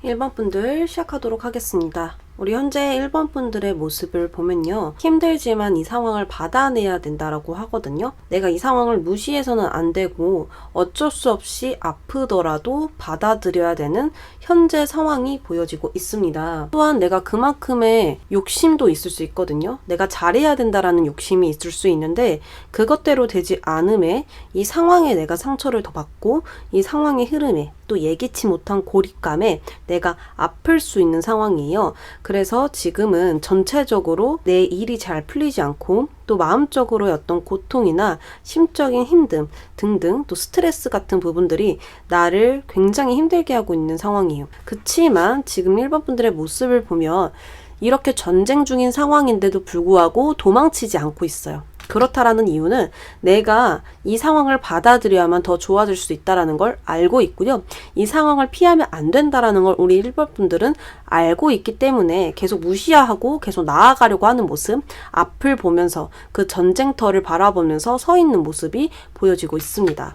1번 분들 시작하도록 하겠습니다. 우리 현재 1번 분들의 모습을 보면요. 힘들지만 이 상황을 받아내야 된다라고 하거든요. 내가 이 상황을 무시해서는 안 되고 어쩔 수 없이 아프더라도 받아들여야 되는 현재 상황이 보여지고 있습니다. 또한 내가 그만큼의 욕심도 있을 수 있거든요. 내가 잘해야 된다라는 욕심이 있을 수 있는데 그것대로 되지 않음에 이 상황에 내가 상처를 더 받고 이 상황의 흐름에 또 예기치 못한 고립감에 내가 아플 수 있는 상황이에요. 그래서 지금은 전체적으로 내 일이 잘 풀리지 않고 또 마음적으로의 어떤 고통이나 심적인 힘듦 등등 또 스트레스 같은 부분들이 나를 굉장히 힘들게 하고 있는 상황이에요. 그치만 지금 1번 분들의 모습을 보면 이렇게 전쟁 중인 상황인데도 불구하고 도망치지 않고 있어요. 그렇다라는 이유는 내가 이 상황을 받아들여야만 더 좋아질 수 있다는 걸 알고 있고요. 이 상황을 피하면 안 된다는 걸 우리 1번 분들은 알고 있기 때문에 계속 무시하고 계속 나아가려고 하는 모습, 앞을 보면서 그 전쟁터를 바라보면서 서 있는 모습이 보여지고 있습니다.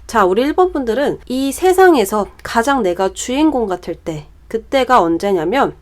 자, 우리 1번 분들은 이 세상에서 가장 내가 주인공 같을 때, 그때가 언제냐면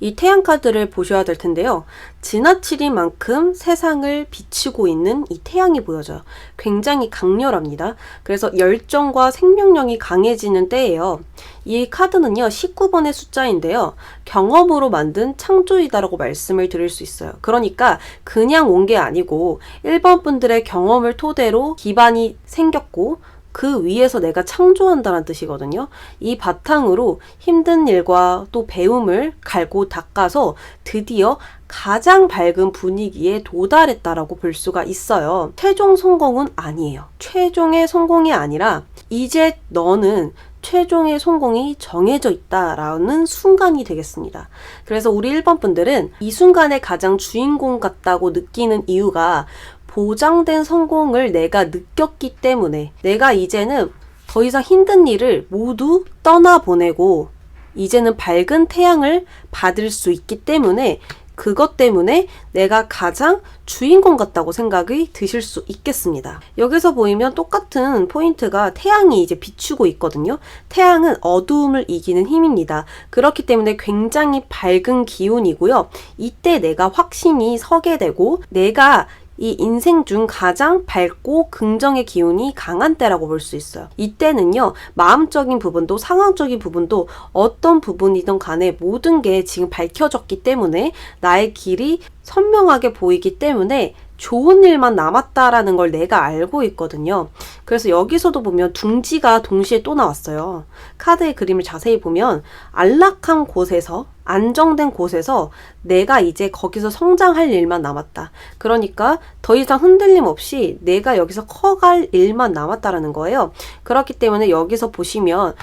이 태양 카드를 보셔야 될 텐데요. 지나치리만큼 세상을 비추고 있는 이 태양이 보여져요. 굉장히 강렬합니다. 그래서 열정과 생명력이 강해지는 때예요. 이 카드는요. 19번의 숫자인데요. 경험으로 만든 창조이다라고 말씀을 드릴 수 있어요. 그러니까 그냥 온 게 아니고 1번 분들의 경험을 토대로 기반이 생겼고 그 위에서 내가 창조한다는 뜻이거든요. 이 바탕으로 힘든 일과 또 배움을 갈고 닦아서 드디어 가장 밝은 분위기에 도달했다라고 볼 수가 있어요. 최종 성공은 아니에요. 최종의 성공이 아니라 이제 너는 최종의 성공이 정해져 있다라는 순간이 되겠습니다. 그래서 우리 1번 분들은 이 순간에 가장 주인공 같다고 느끼는 이유가 보장된 성공을 내가 느꼈기 때문에 내가 이제는 더 이상 힘든 일을 모두 떠나보내고 이제는 밝은 태양을 받을 수 있기 때문에 그것 때문에 내가 가장 주인공 같다고 생각이 드실 수 있겠습니다. 여기서 보이면 똑같은 포인트가 태양이 이제 비추고 있거든요. 태양은 어두움을 이기는 힘입니다. 그렇기 때문에 굉장히 밝은 기운이고요. 이때 내가 확신이 서게 되고 내가 이 인생 중 가장 밝고 긍정의 기운이 강한 때라고 볼 수 있어요. 이때는요, 마음적인 부분도 상황적인 부분도 어떤 부분이든 간에 모든 게 지금 밝혀졌기 때문에 나의 길이 선명하게 보이기 때문에 좋은 일만 남았다라는 걸 내가 알고 있거든요. 그래서 여기서도 보면 둥지가 동시에 또 나왔어요. 카드의 그림을 자세히 보면 안락한 곳에서 안정된 곳에서 내가 이제 거기서 성장할 일만 남았다. 그러니까 더 이상 흔들림 없이 내가 여기서 커갈 일만 남았다라는 거예요. 그렇기 때문에 여기서 보시면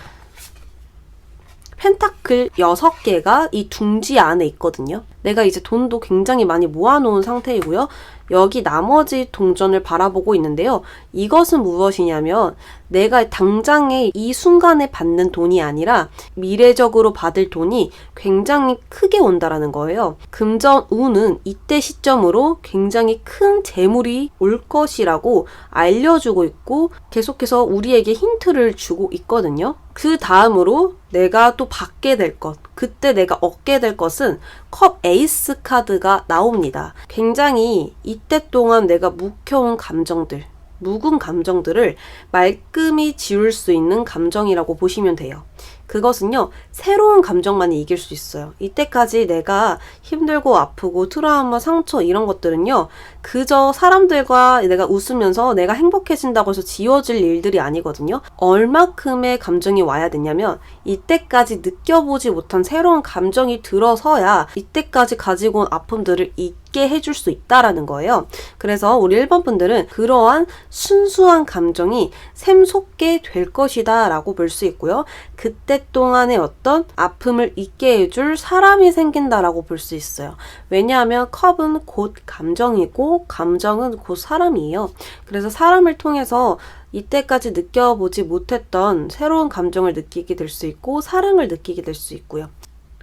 펜타클 6개가 이 둥지 안에 있거든요. 내가 이제 돈도 굉장히 많이 모아놓은 상태이고요. 여기 나머지 동전을 바라보고 있는데요. 이것은 무엇이냐면 내가 당장에 이 순간에 받는 돈이 아니라 미래적으로 받을 돈이 굉장히 크게 온다라는 거예요. 금전운은 이때 시점으로 굉장히 큰 재물이 올 것이라고 알려주고 있고 계속해서 우리에게 힌트를 주고 있거든요. 그 다음으로 내가 또 받게 될 것, 그때 내가 얻게 될 것은 컵 에이스 카드가 나옵니다. 굉장히 이때 동안 내가 묵혀온 감정들, 묵은 감정들을 말끔히 지울 수 있는 감정이라고 보시면 돼요. 그것은요, 새로운 감정만이 이길 수 있어요. 이때까지 내가 힘들고 아프고 트라우마, 상처 이런 것들은요, 그저 사람들과 내가 웃으면서 내가 행복해진다고 해서 지워질 일들이 아니거든요. 얼마큼의 감정이 와야 되냐면 이때까지 느껴보지 못한 새로운 감정이 들어서야 이때까지 가지고 온 아픔들을 잊게 해줄 수 있다라는 거예요. 그래서 우리 1번 분들은 그러한 순수한 감정이 샘솟게 될 것이다 라고 볼 수 있고요. 그때 동안의 어떤 아픔을 잊게 해줄 사람이 생긴다라고 볼 수 있어요. 왜냐하면 컵은 곧 감정이고 감정은 곧 사람이에요. 그래서 사람을 통해서 이때까지 느껴보지 못했던 새로운 감정을 느끼게 될 수 있고 사랑을 느끼게 될 수 있고요.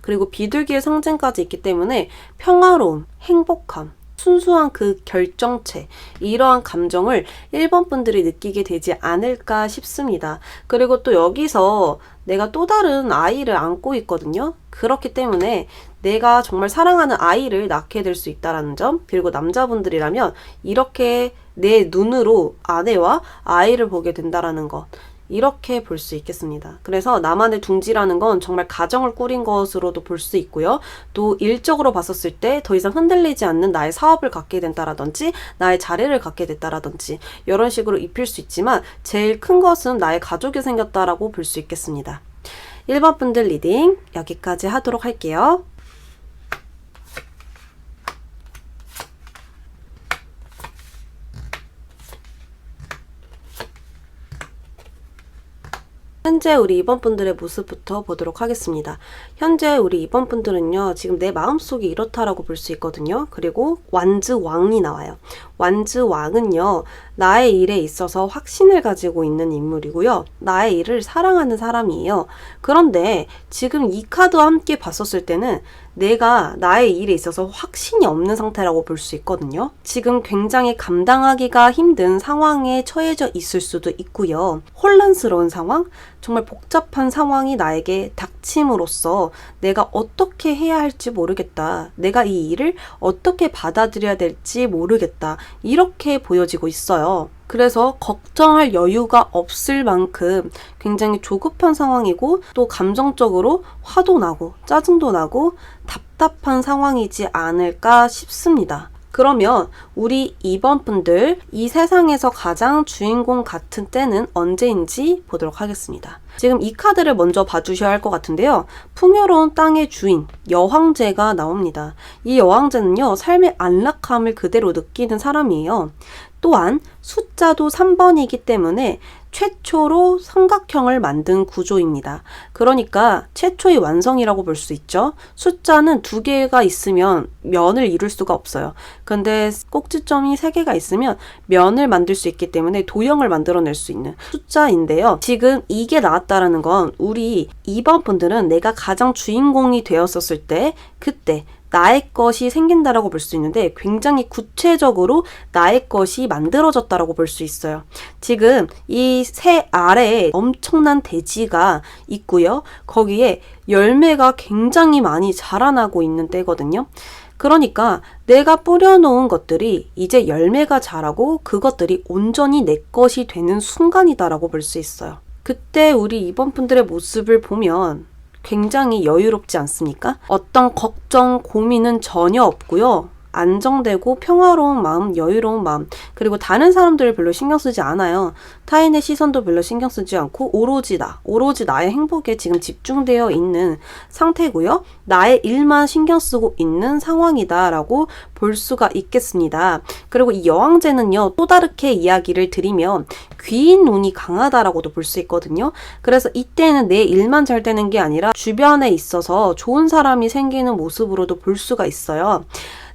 그리고 비둘기의 상징까지 있기 때문에 평화로움, 행복함, 순수한 그 결정체, 이러한 감정을 1번 분들이 느끼게 되지 않을까 싶습니다. 그리고 또 여기서 내가 또 다른 아이를 안고 있거든요. 그렇기 때문에 내가 정말 사랑하는 아이를 낳게 될 수 있다는 점, 그리고 남자분들이라면 이렇게 내 눈으로 아내와 아이를 보게 된다는 것, 이렇게 볼 수 있겠습니다. 그래서 나만의 둥지라는 건 정말 가정을 꾸린 것으로도 볼 수 있고요. 또 일적으로 봤었을 때 더 이상 흔들리지 않는 나의 사업을 갖게 된다라든지 나의 자리를 갖게 됐다라든지 이런 식으로 입힐 수 있지만 제일 큰 것은 나의 가족이 생겼다라고 볼 수 있겠습니다. 1번 분들 리딩 여기까지 하도록 할게요. 현재 우리 2번 분들의 모습부터 보도록 하겠습니다. 현재 우리 2번 분들은요, 지금 내 마음속이 이렇다라고 볼 수 있거든요. 그리고 완즈왕이 나와요. 완즈왕은요, 나의 일에 있어서 확신을 가지고 있는 인물이고요. 나의 일을 사랑하는 사람이에요. 그런데 지금 이 카드와 함께 봤었을 때는 내가 나의 일에 있어서 확신이 없는 상태라고 볼 수 있거든요. 지금 굉장히 감당하기가 힘든 상황에 처해져 있을 수도 있고요. 혼란스러운 상황? 정말 복잡한 상황이 나에게 닥침으로써 내가 어떻게 해야 할지 모르겠다. 내가 이 일을 어떻게 받아들여야 될지 모르겠다. 이렇게 보여지고 있어요. 그래서 걱정할 여유가 없을 만큼 굉장히 조급한 상황이고 또 감정적으로 화도 나고 짜증도 나고 답답한 상황이지 않을까 싶습니다. 그러면 우리 2번 분들 이 세상에서 가장 주인공 같은 때는 언제인지 보도록 하겠습니다. 지금 이 카드를 먼저 봐주셔야 할 것 같은데요. 풍요로운 땅의 주인 여황제가 나옵니다. 이 여황제는요, 삶의 안락함을 그대로 느끼는 사람이에요. 또한 숫자도 3번이기 때문에 최초로 삼각형을 만든 구조입니다. 그러니까 최초의 완성이라고 볼 수 있죠. 숫자는 2개가 있으면 면을 이룰 수가 없어요. 근데 꼭지점이 3개가 있으면 면을 만들 수 있기 때문에 도형을 만들어낼 수 있는 숫자인데요. 지금 이게 나왔다라는 건 우리 2번 분들은 내가 가장 주인공이 되었었을 때 그때 나의 것이 생긴다라고 볼 수 있는데 굉장히 구체적으로 나의 것이 만들어졌다라고 볼 수 있어요. 지금 이 새 아래에 엄청난 대지가 있고요. 거기에 열매가 굉장히 많이 자라나고 있는 때거든요. 그러니까 내가 뿌려놓은 것들이 이제 열매가 자라고 그것들이 온전히 내 것이 되는 순간이다라고 볼 수 있어요. 그때 우리 2번 분들의 모습을 보면 굉장히 여유롭지 않습니까? 어떤 걱정, 고민은 전혀 없고요. 안정되고 평화로운 마음, 여유로운 마음, 그리고 다른 사람들을 별로 신경 쓰지 않아요. 타인의 시선도 별로 신경 쓰지 않고 오로지 나의 행복에 지금 집중되어 있는 상태고요. 나의 일만 신경 쓰고 있는 상황이다라고 볼 수가 있겠습니다. 그리고 이 여왕제는요, 또 다르게 이야기를 드리면 귀인 운이 강하다라고도 볼 수 있거든요. 그래서 이때는 내 일만 잘 되는 게 아니라 주변에 있어서 좋은 사람이 생기는 모습으로도 볼 수가 있어요.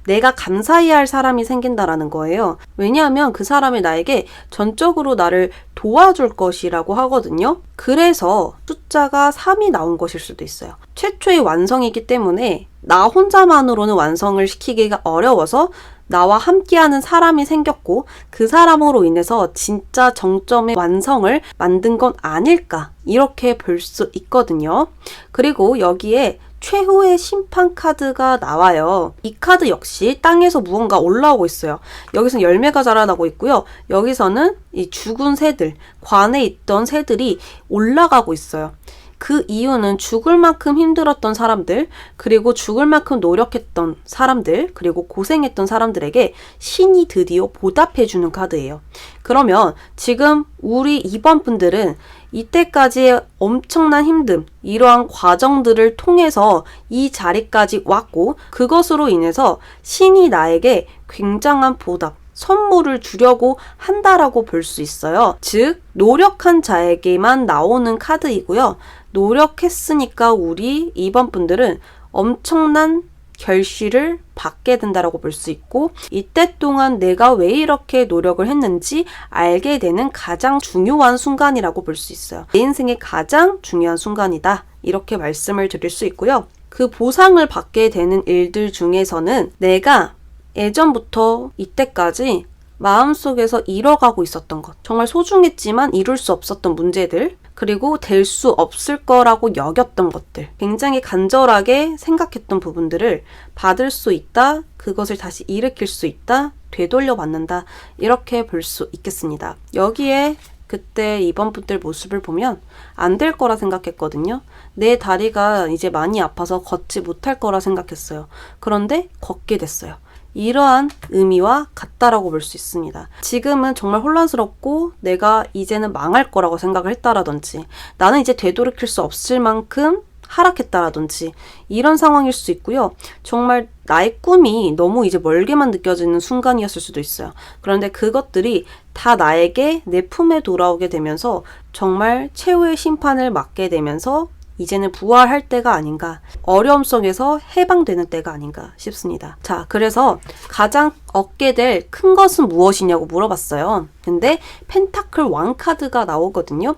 내가 감사해야 할 사람이 생긴다라는 거예요. 왜냐하면 그 사람이 나에게 전적으로 나를 도와줄 것이라고 하거든요. 그래서 숫자가 3이 나온 것일 수도 있어요. 최초의 완성이기 때문에 나 혼자만으로는 완성을 시키기가 어려워서 나와 함께하는 사람이 생겼고 그 사람으로 인해서 진짜 정점의 완성을 만든 건 아닐까, 이렇게 볼 수 있거든요. 그리고 여기에 최후의 심판 카드가 나와요. 이 카드 역시 땅에서 무언가 올라오고 있어요. 여기서는 열매가 자라나고 있고요. 여기서는 이 죽은 새들, 관에 있던 새들이 올라가고 있어요. 그 이유는 죽을 만큼 힘들었던 사람들, 그리고 죽을 만큼 노력했던 사람들, 그리고 고생했던 사람들에게 신이 드디어 보답해주는 카드예요. 그러면 지금 우리 2번 분들은 이때까지의 엄청난 힘듦, 이러한 과정들을 통해서 이 자리까지 왔고 그것으로 인해서 신이 나에게 굉장한 보답, 선물을 주려고 한다라고 볼 수 있어요. 즉, 노력한 자에게만 나오는 카드이고요. 노력했으니까 우리 2번 분들은 엄청난 결실을 받게 된다라고 볼 수 있고, 이때 동안 내가 왜 이렇게 노력을 했는지 알게 되는 가장 중요한 순간이라고 볼 수 있어요. 내 인생의 가장 중요한 순간이다, 이렇게 말씀을 드릴 수 있고요. 그 보상을 받게 되는 일들 중에서는 내가 예전부터 이때까지 마음속에서 잃어가고 있었던 것, 정말 소중했지만 이룰 수 없었던 문제들, 그리고 될 수 없을 거라고 여겼던 것들, 굉장히 간절하게 생각했던 부분들을 받을 수 있다, 그것을 다시 일으킬 수 있다, 되돌려 받는다, 이렇게 볼 수 있겠습니다. 여기에 그때 이번 분들 모습을 보면 안 될 거라 생각했거든요. 내 다리가 이제 많이 아파서 걷지 못할 거라 생각했어요. 그런데 걷게 됐어요. 이러한 의미와 같다라고 볼 수 있습니다. 지금은 정말 혼란스럽고 내가 이제는 망할 거라고 생각을 했다라든지, 나는 이제 되돌이킬 수 없을 만큼 하락했다라든지, 이런 상황일 수 있고요. 정말 나의 꿈이 너무 이제 멀게만 느껴지는 순간이었을 수도 있어요. 그런데 그것들이 다 나에게 내 품에 돌아오게 되면서 정말 최후의 심판을 맞게 되면서 이제는 부활할 때가 아닌가, 어려움 속에서 해방되는 때가 아닌가 싶습니다. 자, 그래서 가장 얻게 될 큰 것은 무엇이냐고 물어봤어요. 근데 펜타클 왕 카드가 나오거든요.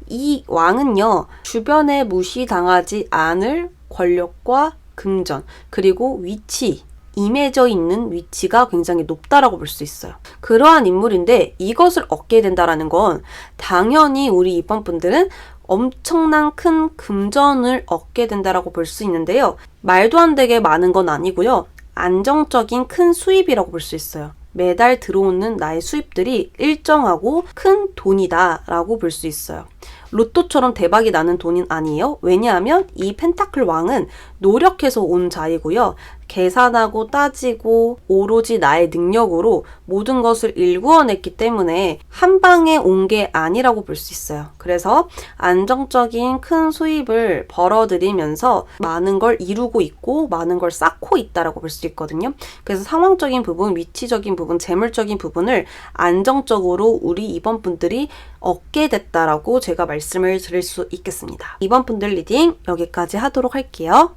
이 왕은요, 주변에 무시당하지 않을 권력과 금전, 그리고 위치, 임해져 있는 위치가 굉장히 높다라고 볼 수 있어요. 그러한 인물인데 이것을 얻게 된다라는 건 당연히 우리 이번 분들은 엄청난 큰 금전을 얻게 된다라고 볼 수 있는데요. 말도 안 되게 많은 건 아니고요. 안정적인 큰 수입이라고 볼 수 있어요. 매달 들어오는 나의 수입들이 일정하고 큰 돈이다 라고 볼 수 있어요. 로또처럼 대박이 나는 돈은 아니에요. 왜냐하면 이 펜타클 왕은 노력해서 온 자이고요. 계산하고 따지고 오로지 나의 능력으로 모든 것을 일구어냈기 때문에 한 방에 온 게 아니라고 볼 수 있어요. 그래서 안정적인 큰 수입을 벌어들이면서 많은 걸 이루고 있고 많은 걸 쌓고 있다라고 볼 수 있거든요. 그래서 상황적인 부분, 위치적인 부분, 재물적인 부분을 안정적으로 우리 이번 분들이 얻게 됐다라고 제가 말씀을 드릴 수 있겠습니다. 이번 분들 리딩 여기까지 하도록 할게요.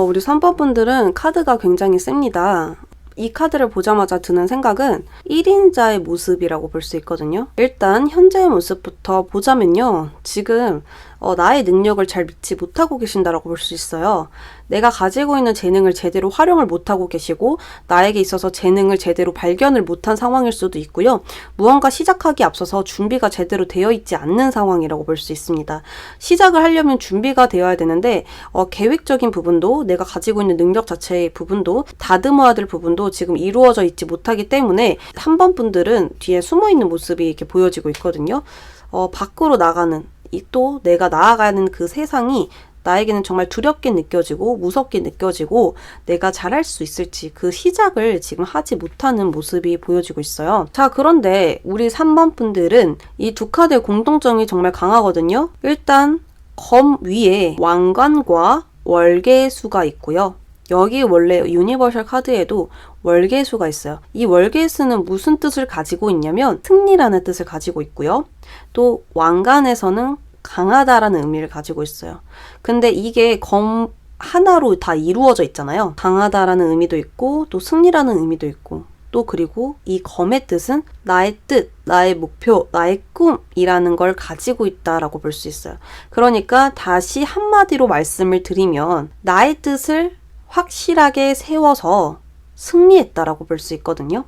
우리 3번 분들은 카드가 굉장히 셉니다. 이 카드를 보자마자 드는 생각은 1인자의 모습이라고 볼 수 있거든요. 일단 현재의 모습부터 보자면요. 지금 나의 능력을 잘 믿지 못하고 계신다라고 볼 수 있어요. 내가 가지고 있는 재능을 제대로 활용을 못하고 계시고 나에게 있어서 재능을 제대로 발견을 못한 상황일 수도 있고요. 무언가 시작하기 앞서서 준비가 제대로 되어 있지 않는 상황이라고 볼 수 있습니다. 시작을 하려면 준비가 되어야 되는데 계획적인 부분도, 내가 가지고 있는 능력 자체의 부분도, 다듬어야 될 부분도 지금 이루어져 있지 못하기 때문에 3번 분들은 뒤에 숨어있는 모습이 이렇게 보여지고 있거든요. 밖으로 나가는, 또 내가 나아가는 그 세상이 나에게는 정말 두렵게 느껴지고 무섭게 느껴지고 내가 잘할 수 있을지 그 시작을 지금 하지 못하는 모습이 보여지고 있어요. 자, 그런데 우리 3번 분들은 이 두 카드의 공통점이 정말 강하거든요. 일단 검 위에 왕관과 월계수가 있고요. 여기 원래 유니버셜 카드에도 월계수가 있어요. 이 월계수는 무슨 뜻을 가지고 있냐면 승리라는 뜻을 가지고 있고요. 또 왕관에서는 강하다라는 의미를 가지고 있어요. 근데 이게 검 하나로 다 이루어져 있잖아요. 강하다라는 의미도 있고 또 승리라는 의미도 있고 또 그리고 이 검의 뜻은 나의 뜻, 나의 목표, 나의 꿈이라는 걸 가지고 있다라고 볼 수 있어요. 그러니까 다시 한마디로 말씀을 드리면 나의 뜻을 확실하게 세워서 승리했다라고 볼 수 있거든요.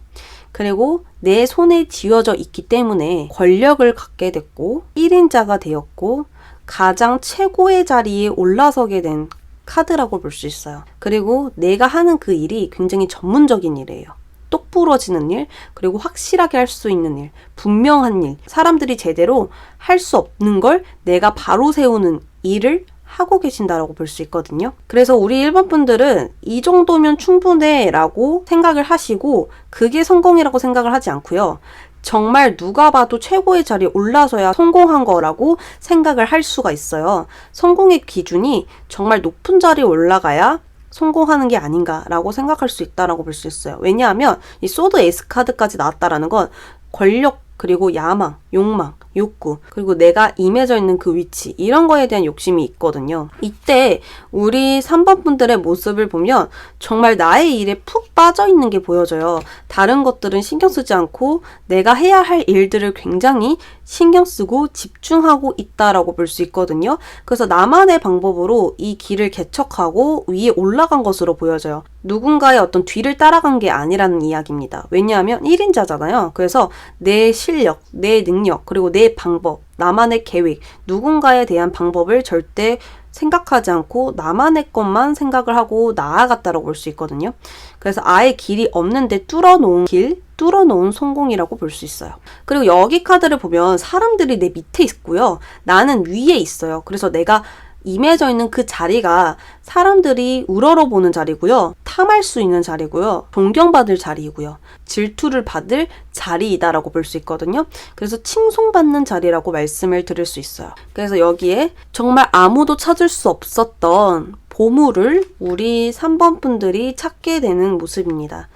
그리고 내 손에 쥐어져 있기 때문에 권력을 갖게 됐고 1인자가 되었고 가장 최고의 자리에 올라서게 된 카드라고 볼 수 있어요. 그리고 내가 하는 그 일이 굉장히 전문적인 일이에요. 똑 부러지는 일, 그리고 확실하게 할 수 있는 일, 분명한 일, 사람들이 제대로 할 수 없는 걸 내가 바로 세우는 일을 하고 계신다라고 볼 수 있거든요. 그래서 우리 1번 분들은 이 정도면 충분해 라고 생각을 하시고 그게 성공이라고 생각을 하지 않고요. 정말 누가 봐도 최고의 자리에 올라서야 성공한 거라고 생각을 할 수가 있어요. 성공의 기준이 정말 높은 자리에 올라가야 성공하는 게 아닌가라고 생각할 수 있다라고 볼 수 있어요. 왜냐하면 이 소드 에이스 카드까지 나왔다라는 건 권력 그리고 야망, 욕망, 욕구, 그리고 내가 임해져 있는 그 위치, 이런 거에 대한 욕심이 있거든요. 이때 우리 3번 분들의 모습을 보면 정말 나의 일에 푹 빠져 있는 게 보여져요. 다른 것들은 신경 쓰지 않고 내가 해야 할 일들을 굉장히 신경 쓰고 집중하고 있다라고 볼 수 있거든요. 그래서 나만의 방법으로 이 길을 개척하고 위에 올라간 것으로 보여져요. 누군가의 어떤 뒤를 따라간 게 아니라는 이야기입니다. 왜냐하면 1인자잖아요. 그래서 내 실력, 내 능력, 그리고 내 방법, 나만의 계획, 누군가에 대한 방법을 절대 생각하지 않고 나만의 것만 생각을 하고 나아갔다라고 볼 수 있거든요. 그래서 아예 길이 없는데 뚫어놓은 길, 뚫어놓은 성공이라고 볼 수 있어요. 그리고 여기 카드를 보면 사람들이 내 밑에 있고요. 나는 위에 있어요. 그래서 내가 임해져 있는 그 자리가 사람들이 우러러보는 자리고요. 탐할 수 있는 자리고요. 존경받을 자리이고요. 질투를 받을 자리이다라고 볼 수 있거든요. 그래서 칭송받는 자리라고 말씀을 드릴 수 있어요. 그래서 여기에 정말 아무도 찾을 수 없었던 보물을 우리 3번 분들이 찾게 되는 모습입니다.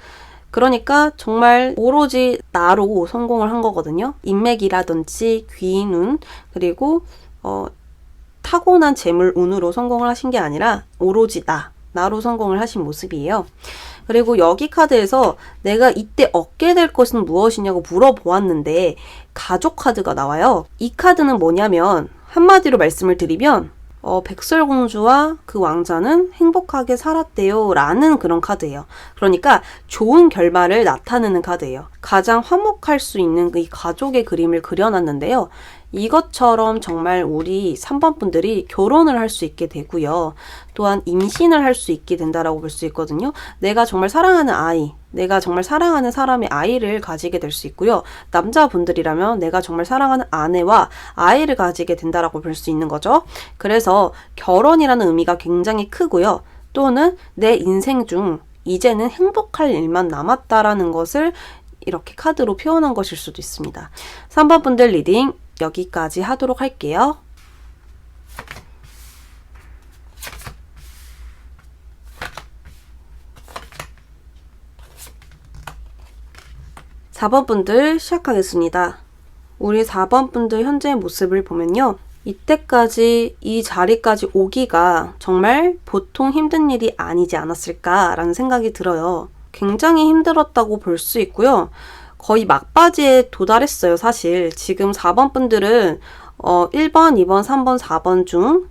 그러니까 정말 오로지 나로 성공을 한 거거든요. 인맥이라든지 귀인운, 그리고 타고난 재물 운으로 성공을 하신 게 아니라 오로지 나로 성공을 하신 모습이에요. 그리고 여기 카드에서 내가 이때 얻게 될 것은 무엇이냐고 물어보았는데 가족 카드가 나와요. 이 카드는 뭐냐면 한마디로 말씀을 드리면 백설공주와 그 왕자는 행복하게 살았대요 라는 그런 카드예요. 그러니까 좋은 결말을 나타내는 카드예요. 가장 화목할 수 있는 이 가족의 그림을 그려놨는데요. 이것처럼 정말 우리 3번 분들이 결혼을 할 수 있게 되고요. 또한 임신을 할 수 있게 된다라고 볼 수 있거든요. 내가 정말 사랑하는 아이, 내가 정말 사랑하는 사람의 아이를 가지게 될 수 있고요. 남자분들이라면 내가 정말 사랑하는 아내와 아이를 가지게 된다라고 볼 수 있는 거죠. 그래서 결혼이라는 의미가 굉장히 크고요. 또는 내 인생 중 이제는 행복할 일만 남았다라는 것을 이렇게 카드로 표현한 것일 수도 있습니다. 3번 분들 리딩 여기까지 하도록 할게요. (4번) 분들 시작하겠습니다. 우리 4번 분들 현재의 모습을 보면요. 이때까지 이 자리까지 오기가 정말 보통 힘든 일이 아니지 않았을까라는 생각이 들어요. 굉장히 힘들었다고 볼 수 있고요. 거의 막바지에 도달했어요, 사실. 지금 4번 분들은 1번, 2번, 3번, 4번 중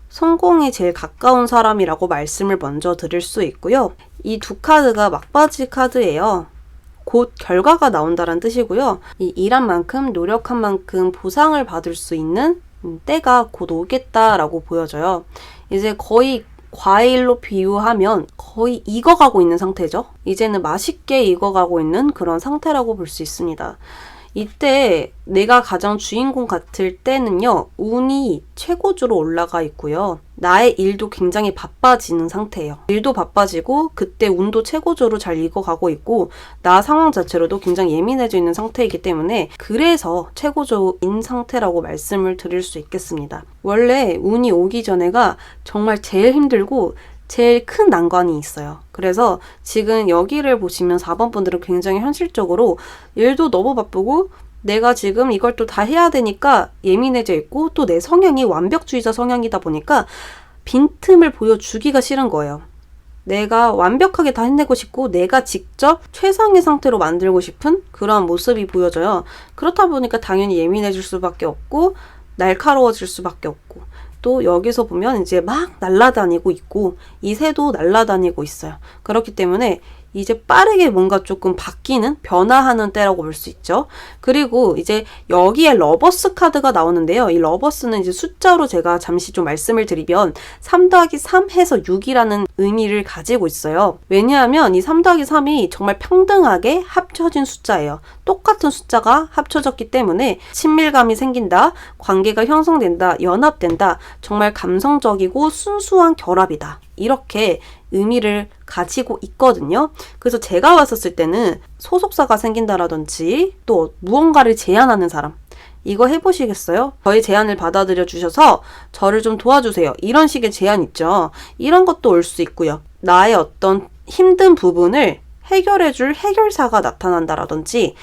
성공에 제일 가까운 사람이라고 말씀을 먼저 드릴 수 있고요. 이 두 카드가 막바지 카드예요. 곧 결과가 나온다는 뜻이고요. 이 일한 만큼, 노력한 만큼 보상을 받을 수 있는 때가 곧 오겠다라고 보여져요. 이제 거의 과일로 비유하면 거의 익어가고 있는 상태죠. 이제는 맛있게 익어가고 있는 그런 상태라고 볼 수 있습니다. 이때 내가 가장 주인공 같을 때는요. 운이 최고조로 올라가 있고요. 나의 일도 굉장히 바빠지는 상태예요. 일도 바빠지고 그때 운도 최고조로 잘 익어가고 있고 나 상황 자체로도 굉장히 예민해져 있는 상태이기 때문에 그래서 최고조인 상태라고 말씀을 드릴 수 있겠습니다. 원래 운이 오기 전에가 정말 제일 힘들고 제일 큰 난관이 있어요. 그래서 지금 여기를 보시면 4번 분들은 굉장히 현실적으로 일도 너무 바쁘고 내가 지금 이걸 또 다 해야 되니까 예민해져 있고 또 내 성향이 완벽주의자 성향이다 보니까 빈틈을 보여주기가 싫은 거예요. 내가 완벽하게 다 해내고 싶고 내가 직접 최상의 상태로 만들고 싶은 그런 모습이 보여져요. 그렇다 보니까 당연히 예민해질 수밖에 없고 날카로워질 수밖에 없고 또 여기서 보면 이제 막 날아다니고 있고 이 새도 날아다니고 있어요. 그렇기 때문에 이제 빠르게 뭔가 조금 바뀌는, 변화하는 때라고 볼 수 있죠. 그리고 이제 여기에 러버스 카드가 나오는데요. 이 러버스는 이제 숫자로 제가 잠시 좀 말씀을 드리면 3 더하기 3 해서 6이라는 의미를 가지고 있어요. 왜냐하면 이 3 더하기 3이 정말 평등하게 합쳐진 숫자예요. 똑같은 숫자가 합쳐졌기 때문에 친밀감이 생긴다, 관계가 형성된다, 연합된다, 정말 감성적이고 순수한 결합이다. 이렇게 의미를 가지고 있거든요. 그래서 제가 왔었을 때는 소속사가 생긴다라든지 또 무언가를 제안하는 사람, 이거 해보시겠어요? 저의 제안을 받아들여 주셔서 저를 좀 도와주세요. 이런 식의 제안 있죠. 이런 것도 올 수 있고요. 나의 어떤 힘든 부분을 해결해줄 해결사가 나타난다라든지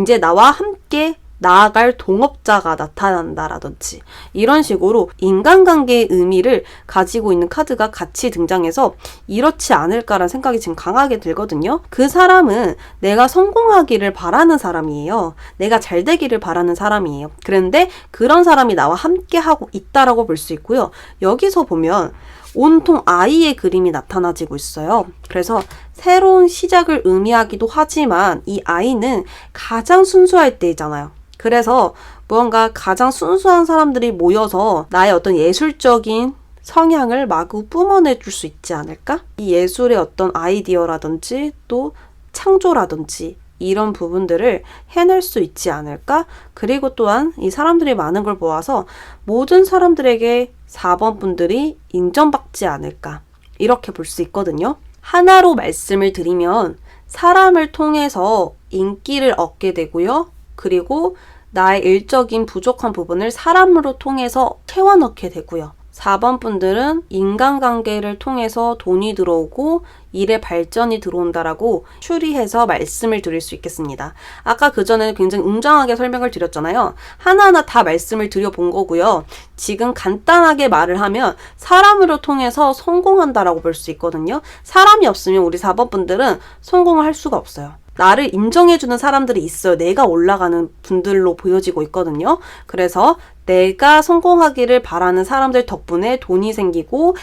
이제 나와 함께 나아갈 동업자가 나타난다라든지 이런 식으로 인간관계의 의미를 가지고 있는 카드가 같이 등장해서 이렇지 않을까라는 생각이 지금 강하게 들거든요. 그 사람은 내가 성공하기를 바라는 사람이에요. 내가 잘 되기를 바라는 사람이에요. 그런데 그런 사람이 나와 함께 하고 있다라고 볼 수 있고요. 여기서 보면 온통 아이의 그림이 나타나지고 있어요. 그래서 새로운 시작을 의미하기도 하지만 이 아이는 가장 순수할 때이잖아요. 그래서 무언가 가장 순수한 사람들이 모여서 나의 어떤 예술적인 성향을 마구 뿜어내줄 수 있지 않을까? 이 예술의 어떤 아이디어라든지 또 창조라든지 이런 부분들을 해낼 수 있지 않을까? 그리고 또한 이 사람들이 많은 걸 보아서 모든 사람들에게 4번 분들이 인정받지 않을까? 이렇게 볼 수 있거든요. 하나로 말씀을 드리면 사람을 통해서 인기를 얻게 되고요. 그리고 나의 일적인 부족한 부분을 사람으로 통해서 채워넣게 되고요. 4번 분들은 인간관계를 통해서 돈이 들어오고 일의 발전이 들어온다라고 추리해서 말씀을 드릴 수 있겠습니다. 아까 그전에 굉장히 웅장하게 설명을 드렸잖아요. 하나하나 다 말씀을 드려본 거고요. 지금 간단하게 말을 하면 사람으로 통해서 성공한다라고 볼 수 있거든요. 사람이 없으면 우리 4번 분들은 성공을 할 수가 없어요. 나를 인정해주는 사람들이 있어요. 내가 올라가는 분들로 보여지고 있거든요. 그래서 내가 성공하기를 바라는 사람들 덕분에 돈이 생기고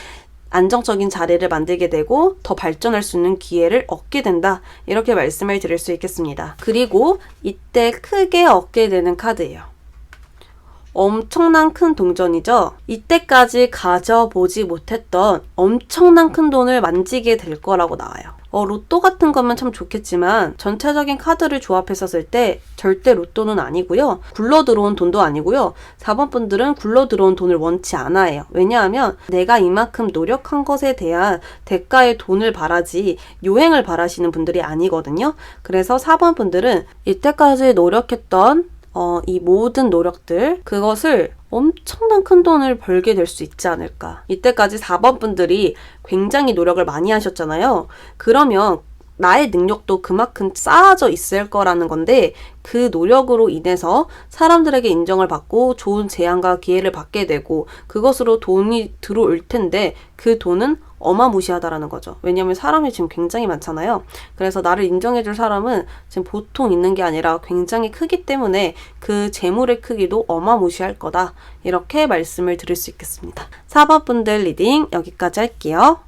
안정적인 자리를 만들게 되고 더 발전할 수 있는 기회를 얻게 된다. 이렇게 말씀을 드릴 수 있겠습니다. 그리고 이때 크게 얻게 되는 카드예요. 엄청난 큰 동전이죠. 이때까지 가져보지 못했던 엄청난 큰 돈을 만지게 될 거라고 나와요. 로또 같은 거면 참 좋겠지만 전체적인 카드를 조합했었을 때 절대 로또는 아니고요. 굴러 들어온 돈도 아니고요. 4번 분들은 굴러 들어온 돈을 원치 않아요. 왜냐하면 내가 이만큼 노력한 것에 대한 대가의 돈을 바라지 요행을 바라시는 분들이 아니거든요. 그래서 4번 분들은 이때까지 노력했던 이 모든 노력들, 그것을 엄청난 큰 돈을 벌게 될 수 있지 않을까. 이때까지 4번 분들이 굉장히 노력을 많이 하셨잖아요. 그러면 나의 능력도 그만큼 쌓아져 있을 거라는 건데 그 노력으로 인해서 사람들에게 인정을 받고 좋은 제안과 기회를 받게 되고 그것으로 돈이 들어올 텐데 그 돈은 어마무시하다라는 거죠. 왜냐하면 사람이 지금 굉장히 많잖아요. 그래서 나를 인정해줄 사람은 지금 보통 있는 게 아니라 굉장히 크기 때문에 그 재물의 크기도 어마무시할 거다. 이렇게 말씀을 드릴 수 있겠습니다. 4번 분들 리딩 여기까지 할게요.